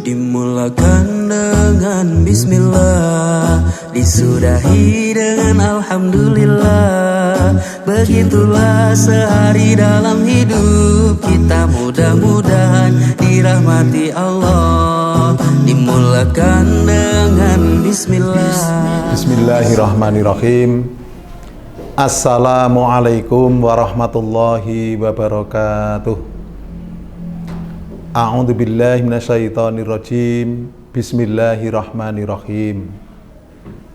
Dimulakan dengan bismillah, disudahi dengan alhamdulillah. Begitulah sehari dalam hidup kita, mudah-mudahan dirahmati Allah. Dimulakan dengan bismillah. Bismillahirrahmanirrahim. Assalamualaikum warahmatullahi wabarakatuh. A'udzu billahi minasyaitonir rajim. Bismillahirrahmanirrahim.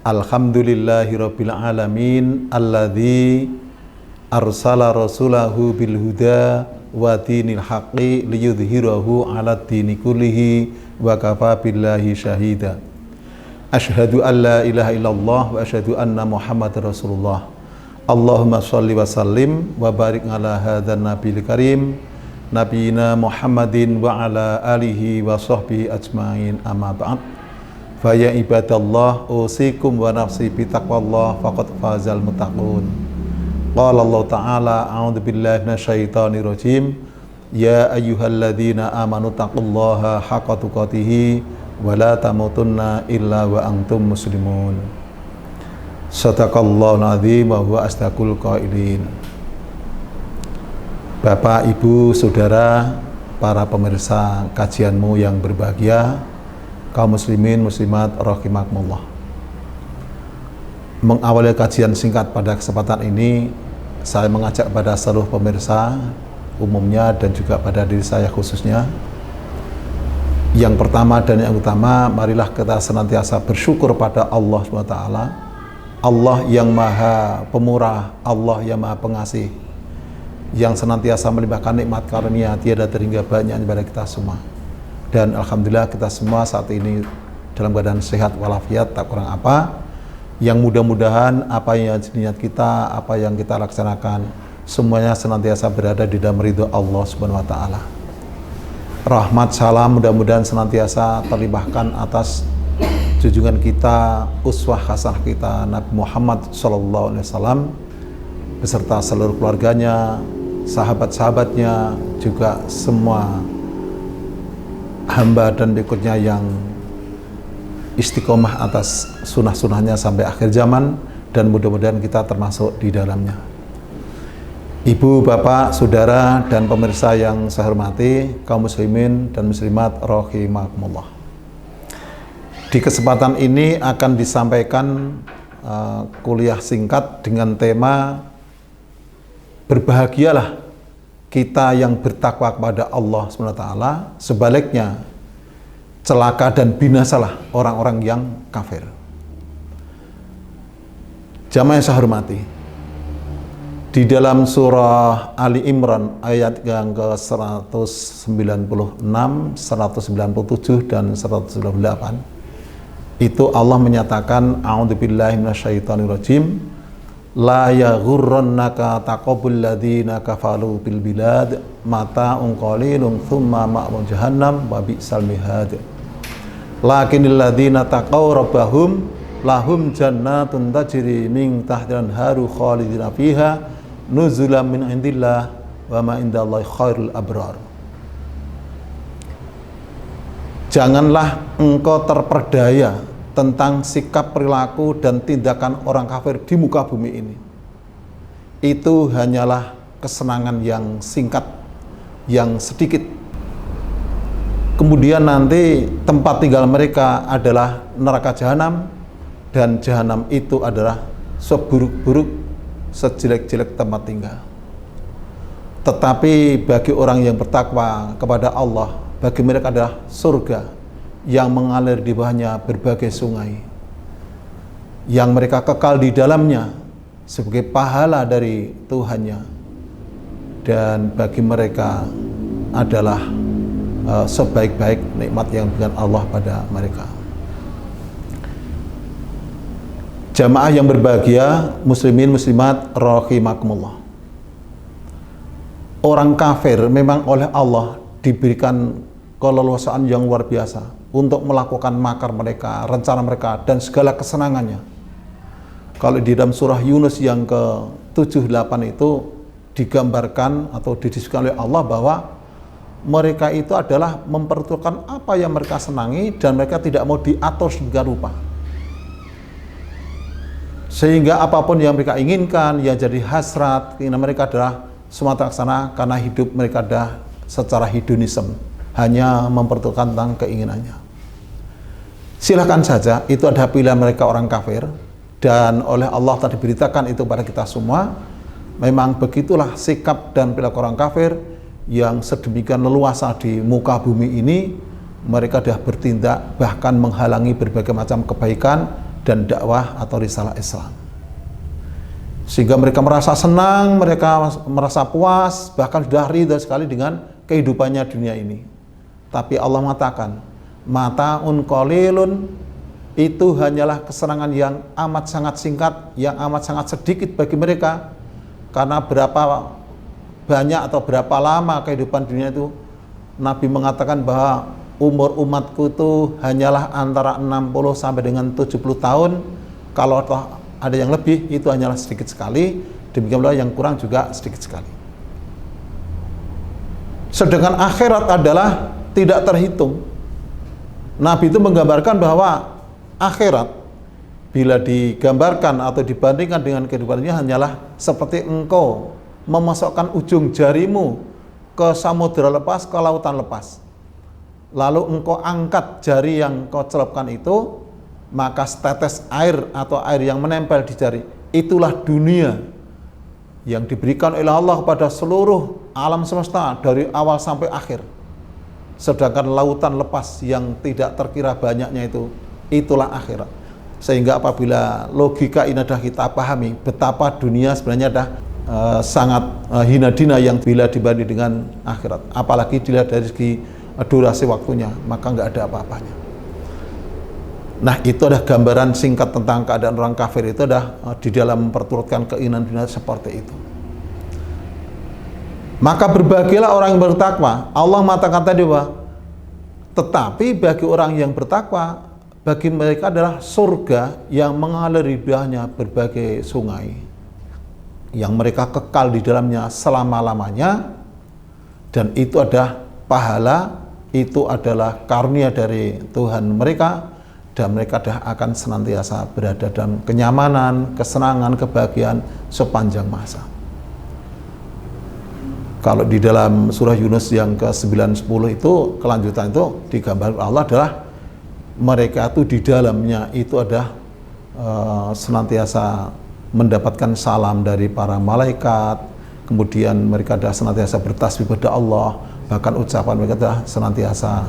Alhamdulillahirabbil alamin alladzi arsala rasulahu bil huda wa dinil haqqi liyudhhirahu 'alad dini kullihi wa kafa billahi syahida. Asyhadu an la ilaha illallah wa asyhadu anna Muhammadar Rasulullah. Allahumma shalli wa sallim wa barik ala hadzal nabiyil karim nabiyina Muhammadin wa ala alihi wa sahbihi ajmain, amma ba'd. Fa ya ibadallah, usikum wa nafsi bi taqwallah faqad fazal muttaqun. Qala Allah ta'ala, a'udzu billahi minasyaitonir rajim. Ya ayyuhalladzina amanu taqullaha haqqa tuqatih wa la tamutunna illa wa antum muslimun. Shadaqallahul azim wa huwa asdaqul qailin. Bapak, Ibu, Saudara, para pemirsa kajianmu yang berbahagia, kaum muslimin muslimat rahimakumullah. Mengawali kajian singkat pada kesempatan ini, saya mengajak pada seluruh pemirsa umumnya dan juga pada diri saya khususnya. Yang pertama dan yang utama, marilah kita senantiasa bersyukur pada Allah SWT. Allah yang maha pemurah, Allah yang maha pengasih, yang senantiasa melimpahkan nikmat karunia tiada terhingga banyak kepada kita semua. Dan alhamdulillah kita semua saat ini dalam keadaan sehat walafiat, tak kurang apa. Yang mudah-mudahan apa yang niat kita, apa yang kita laksanakan, semuanya senantiasa berada di dalam ridho Allah Subhanahu wa taala. Rahmat salam mudah-mudahan senantiasa terlimpahkan atas junjungan kita, uswah hasanah kita, Nabi Muhammad SAW beserta seluruh keluarganya, sahabat-sahabatnya, juga semua hamba dan berikutnya yang istiqomah atas sunnah-sunnahnya sampai akhir zaman, dan mudah-mudahan kita termasuk di dalamnya. Ibu, bapak, saudara, dan pemirsa yang saya hormati, kaum muslimin dan muslimat rahimakumullah. Di kesempatan ini akan disampaikan kuliah singkat dengan tema berbahagialah kita yang bertakwa kepada Allah SWT, sebaliknya celaka dan binasalah orang-orang yang kafir. Jamaah yang saya hormati, di dalam surah Ali Imran ayat yang ke-196, 197 dan 198 itu Allah menyatakan, a'udzubillahi minasyaitonirrajim, la yaghurrannaka taqabbul ladzina kafaru bil bilad mata'un qalilun thumma ma'mun jahannam wa bi'sal mihad. Lakinnal ladzina taqaw rabbahum lahum jannatun tajri min tahtiha al-anharu khalidina fiha nuzulan min indillah wa ma indallahi khairul abrar. Janganlah engkau terperdaya tentang sikap, perilaku, dan tindakan orang kafir di muka bumi ini. Itu hanyalah kesenangan yang singkat, yang sedikit. Kemudian nanti tempat tinggal mereka adalah neraka jahanam, dan jahanam itu adalah seburuk-buruk, sejelek-jelek tempat tinggal. Tetapi bagi orang yang bertakwa kepada Allah, bagi mereka adalah surga yang mengalir di bawahnya berbagai sungai, yang mereka kekal di dalamnya sebagai pahala dari Tuhannya, dan bagi mereka adalah sebaik-baik nikmat yang diberikan Allah pada mereka. Jamaah yang berbahagia, muslimin muslimat rahimakumullah. Orang kafir memang oleh Allah diberikan keleluasaan yang luar biasa untuk melakukan makar mereka, rencana mereka, dan segala kesenangannya. Kalau di dalam surah Yunus yang ke-78 itu digambarkan atau didiskusikan oleh Allah bahwa mereka itu adalah mempertukarkan apa yang mereka senangi dan mereka tidak mau diatur sedemikian rupa. Sehingga apapun yang mereka inginkan, yang jadi hasrat, keinginan mereka adalah semua terlaksana karena hidup mereka adalah secara hedonisme, hanya mempertukarkan tentang keinginannya. Silahkan saja, itu adalah pilihan mereka orang kafir, dan oleh Allah tadi diberitakan itu pada kita semua. Memang begitulah sikap dan perilaku orang kafir yang sedemikian leluasa di muka bumi ini. Mereka sudah bertindak bahkan menghalangi berbagai macam kebaikan dan dakwah atau risalah Islam, sehingga mereka merasa senang, mereka merasa puas, bahkan sudah ridha sekali dengan kehidupannya dunia ini. Tapi Allah mengatakan, mata'un qalilun, itu hanyalah kesenangan yang amat sangat singkat, yang amat sangat sedikit bagi mereka. Karena berapa banyak atau berapa lama kehidupan dunia itu, Nabi mengatakan bahwa umur umatku itu hanyalah antara 60 sampai dengan 70 tahun. Kalau ada yang lebih, itu hanyalah sedikit sekali. Demikian pula yang kurang juga sedikit sekali. Sedangkan akhirat adalah tidak terhitung. Nabi itu menggambarkan bahwa akhirat bila digambarkan atau dibandingkan dengan kehidupannya hanyalah seperti engkau memasukkan ujung jarimu ke samudera lepas, ke lautan lepas. Lalu engkau angkat jari yang kau celupkan itu, maka setetes air atau air yang menempel di jari, itulah dunia yang diberikan oleh Allah kepada seluruh alam semesta dari awal sampai akhir. Sedangkan lautan lepas yang tidak terkira banyaknya itu, itulah akhirat. Sehingga apabila logika ini dah kita pahami betapa dunia sebenarnya dah sangat hina dina yang bila dibanding dengan akhirat, apalagi dilihat dari segi durasi waktunya, maka nggak ada apa-apanya. Nah, itu adalah gambaran singkat tentang keadaan orang kafir. Itu adalah di dalam memperturutkan keinginan dunia seperti itu. Maka berbahagialah orang yang bertakwa. Allah mengatakan tadi bahwa tetapi bagi orang yang bertakwa, bagi mereka adalah surga yang mengalir di bawahnya berbagai sungai, yang mereka kekal di dalamnya selama-lamanya, dan itu adalah pahala, itu adalah karunia dari Tuhan mereka, dan mereka akan senantiasa berada dalam kenyamanan, kesenangan, kebahagiaan sepanjang masa. Kalau di dalam surah Yunus yang ke-9-10 itu, kelanjutan itu digambarkan Allah adalah mereka itu di dalamnya itu ada senantiasa mendapatkan salam dari para malaikat, kemudian mereka adalah senantiasa bertasbih kepada Allah, bahkan ucapan mereka adalah senantiasa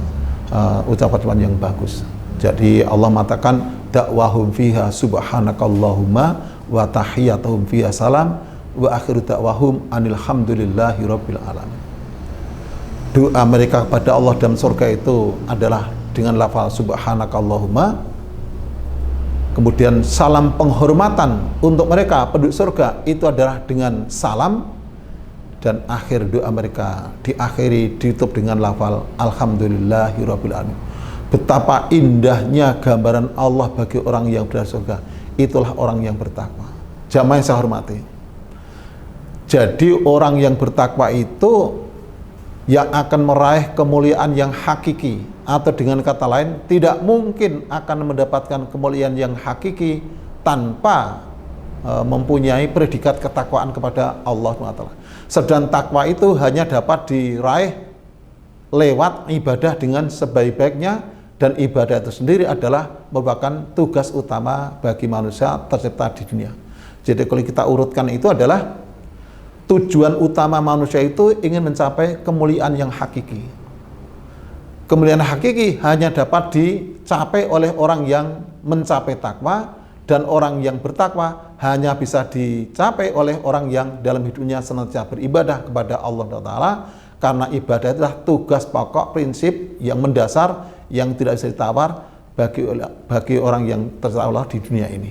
ucapan yang bagus. Jadi Allah mengatakan dakwahum fiha subhanakallahumma wa tahiyyatuhum fiha salam wa akhiru dakwahum anilhamdulillahi rabbil alamin. Doa mereka kepada Allah dalam surga itu adalah dengan lafal subhanakallahumma, kemudian salam penghormatan untuk mereka penduduk surga itu adalah dengan salam, dan akhir doa mereka diakhiri ditutup dengan lafal alhamdulillahirabbil alamin. Betapa indahnya gambaran Allah bagi orang yang berada surga, itulah orang yang bertakwa. Jamaah yang saya hormati, jadi orang yang bertakwa itu yang akan meraih kemuliaan yang hakiki, atau dengan kata lain tidak mungkin akan mendapatkan kemuliaan yang hakiki tanpa mempunyai predikat ketakwaan kepada Allah SWT. Sedang takwa itu hanya dapat diraih lewat ibadah dengan sebaik-baiknya, dan ibadah itu sendiri adalah merupakan tugas utama bagi manusia tercipta di dunia. Jadi kalau kita urutkan itu adalah tujuan utama manusia itu ingin mencapai kemuliaan yang hakiki. Kemuliaan hakiki hanya dapat dicapai oleh orang yang mencapai takwa, dan orang yang bertakwa hanya bisa dicapai oleh orang yang dalam hidupnya senantiasa beribadah kepada Allah Ta'ala, karena ibadah adalah tugas pokok, prinsip yang mendasar yang tidak bisa ditawar bagi orang yang tercipta Allah di dunia ini.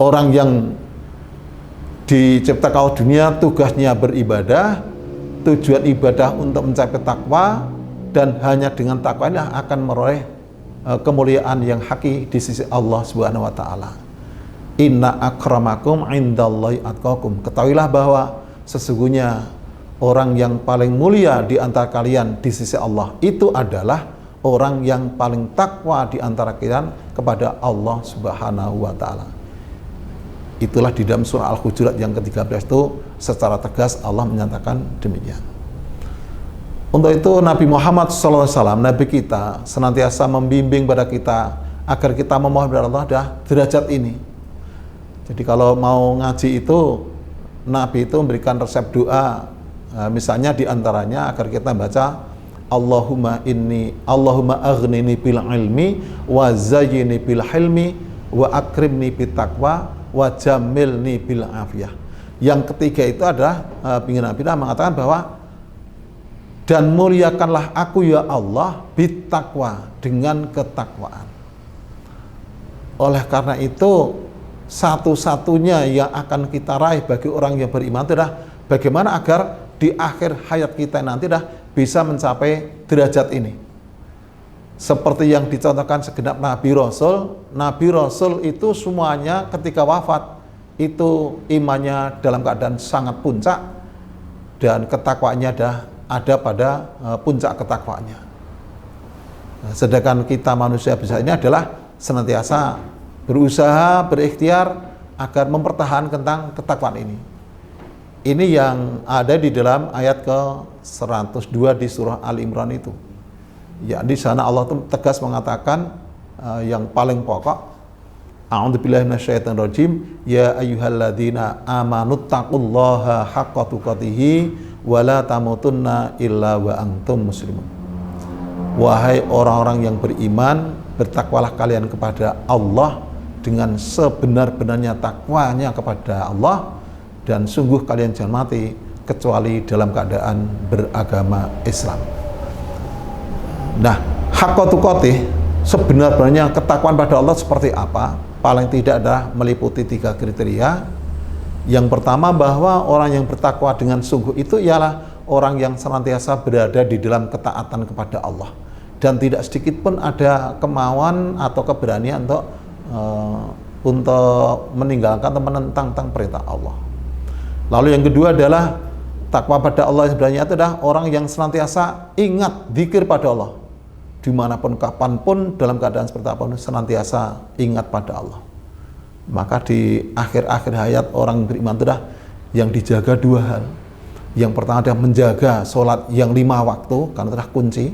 Orang yang diciptakan dunia tugasnya beribadah, tujuan ibadah untuk mencapai takwa, dan hanya dengan takwa ini akan meroleh kemuliaan yang hakiki di sisi Allah Subhanahu wa taala. Inna akramakum indallahi atqakum. Ketahuilah bahwa sesungguhnya orang yang paling mulia di antara kalian di sisi Allah itu adalah orang yang paling takwa di antara kalian kepada Allah Subhanahu wa taala. Itulah di dalam surah Al-Hujurat yang ke-13 itu secara tegas Allah menyatakan demikian. Untuk itu Nabi Muhammad SAW, Nabi kita senantiasa membimbing pada kita agar kita memohon kepada Allah dah derajat ini. Jadi kalau mau ngaji itu, Nabi itu memberikan resep doa, misalnya diantaranya agar kita baca Allahumma aghnini bil ilmi wa zayyini bil hilmi wa akrimni bit taqwa wa jamilni bil afiyah. Yang ketiga itu adalah Nabi mengatakan bahwa dan muliakanlah aku ya Allah bit taqwa, dengan ketakwaan. Oleh karena itu satu-satunya yang akan kita raih bagi orang yang beriman itu adalah bagaimana agar di akhir hayat kita nanti dah bisa mencapai derajat ini. Seperti yang dicontohkan segenap Nabi Rasul itu semuanya ketika wafat itu imannya dalam keadaan sangat puncak dan ketakwaannya ada pada puncak ketakwaannya. Sedangkan kita manusia biasa ini adalah senantiasa berusaha, berikhtiar agar mempertahankan tentang ketakwaan ini. Ini yang ada di dalam ayat ke-102 di surah Al-Imran itu. Ya, di sana Allah tegas mengatakan yang paling pokok, a'udzubillahi minasyaitonirrajim, ya ayyuhalladzina amanuttaqullaha haqqa tuqatih wa la tamutunna illa wa antum muslimun. Wahai orang-orang yang beriman, bertakwalah kalian kepada Allah dengan sebenar-benarnya takwanya kepada Allah, dan sungguh kalian jangan mati kecuali dalam keadaan beragama Islam. Nah, haqqa tuqatih, sebenar-benarnya ketakwaan pada Allah seperti apa? Paling tidak adalah meliputi 3 kriteria. Yang pertama, bahwa orang yang bertakwa dengan sungguh itu ialah orang yang senantiasa berada di dalam ketaatan kepada Allah dan tidak sedikit pun ada kemauan atau keberanian untuk meninggalkan atau menentang perintah Allah. Lalu yang kedua adalah takwa pada Allah sebenarnya itu adalah orang yang senantiasa ingat zikir pada Allah. Dimanapun, kapanpun, dalam keadaan seperti apapun, senantiasa ingat pada Allah. Maka di akhir-akhir hayat orang beriman itu dah yang dijaga 2 hal. Yang pertama adalah menjaga sholat yang 5 waktu, karena itu adalah kunci.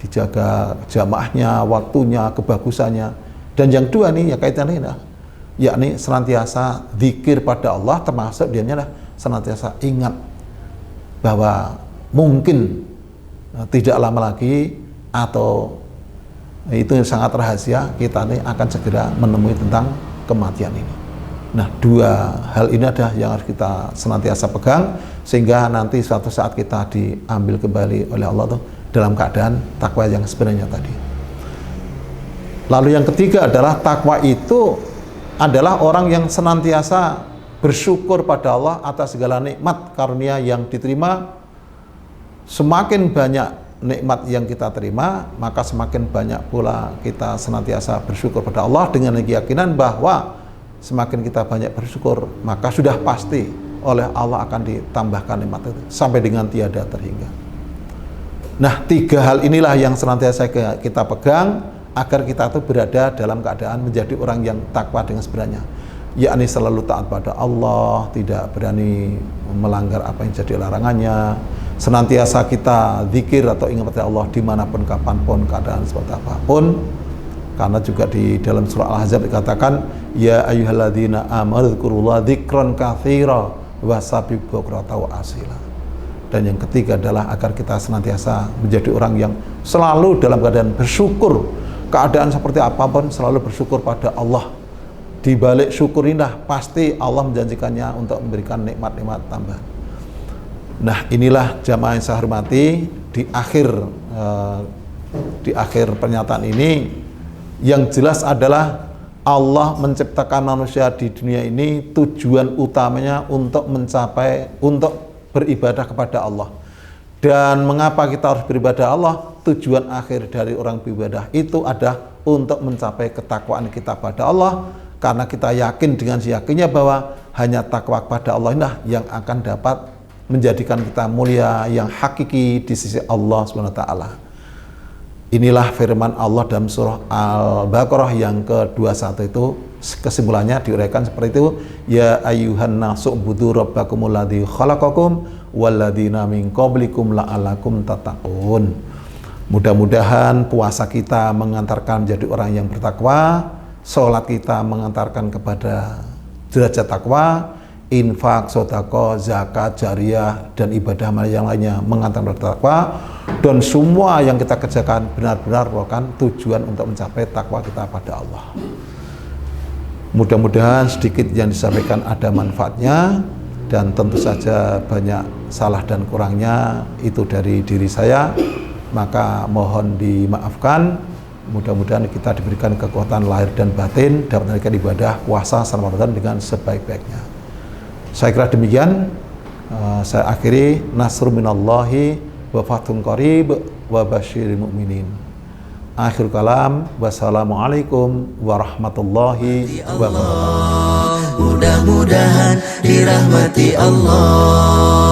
Dijaga jamaahnya, waktunya, kebagusannya. Dan yang 2 nih, ya kaitannya ini, yakni senantiasa zikir pada Allah, termasuk dianya adalah senantiasa ingat bahwa mungkin tidak lama lagi atau itu sangat rahasia, kita ini akan segera menemui tentang kematian ini. Nah, 2 hal ini adalah yang harus kita senantiasa pegang sehingga nanti suatu saat kita diambil kembali oleh Allah tuh dalam keadaan takwa yang sebenarnya tadi. Lalu yang ketiga adalah takwa itu adalah orang yang senantiasa bersyukur pada Allah atas segala nikmat karunia yang diterima. Semakin banyak nikmat yang kita terima, maka semakin banyak pula kita senantiasa bersyukur pada Allah dengan keyakinan bahwa semakin kita banyak bersyukur, maka sudah pasti oleh Allah akan ditambahkan nikmat itu sampai dengan tiada terhingga. Nah, 3 hal inilah yang senantiasa kita pegang agar kita itu berada dalam keadaan menjadi orang yang takwa dengan sebenarnya, yakni selalu taat pada Allah, tidak berani melanggar apa yang jadi larangannya, senantiasa kita zikir atau ingat pada Allah dimanapun, kapanpun, keadaan seperti apapun. Karena juga di dalam surah Al-Ahzab dikatakan, ya ayyuhalladzina amanu dzkurullaha dzikran katsira wasabbih bukratan wa asila. Dan yang ketiga adalah agar kita senantiasa menjadi orang yang selalu dalam keadaan bersyukur, keadaan seperti apapun selalu bersyukur pada Allah. Di balik syukur indah pasti Allah menjanjikannya untuk memberikan nikmat-nikmat tambahan. Nah, inilah jamaah yang saya hormati, di akhir pernyataan ini yang jelas adalah Allah menciptakan manusia di dunia ini tujuan utamanya untuk beribadah kepada Allah. Dan mengapa kita harus beribadah Allah? Tujuan akhir dari orang beribadah itu adalah untuk mencapai ketakwaan kita pada Allah, karena kita yakin dengan yakinnya bahwa hanya takwa kepada Allah inilah yang akan dapat menjadikan kita mulia yang hakiki di sisi Allah Subhanahu wa taala. Inilah firman Allah dalam surah Al-Baqarah yang ke-21 itu, kesimpulannya diuraikan seperti itu, ya ayyuhan nasu budu rabbakumul ladzi khalaqakum walladzina min qablikum la'allakum tattaqun. Mudah-mudahan puasa kita mengantarkan menjadi orang yang bertakwa, sholat kita mengantarkan kepada derajat takwa, infak, sedekah, zakat, jariyah, dan ibadah amal yang lainnya mengantarkan kepada takwa, dan semua yang kita kerjakan benar-benar merupakan tujuan untuk mencapai takwa kita pada Allah. Mudah-mudahan sedikit yang disampaikan ada manfaatnya, dan tentu saja banyak salah dan kurangnya itu dari diri saya, maka mohon dimaafkan. Mudah-mudahan kita diberikan kekuatan lahir dan batin dapat menunaikan ibadah puasa selama Ramadan dengan sebaik-baiknya. Saya kira demikian. Saya akhiri, nasrun minallahi wa fathun qarib wa basyiril mu'minin. Akhir kalam, wassalamualaikum warahmatullahi wabarakatuh. Mudah-mudahan dirahmati Allah.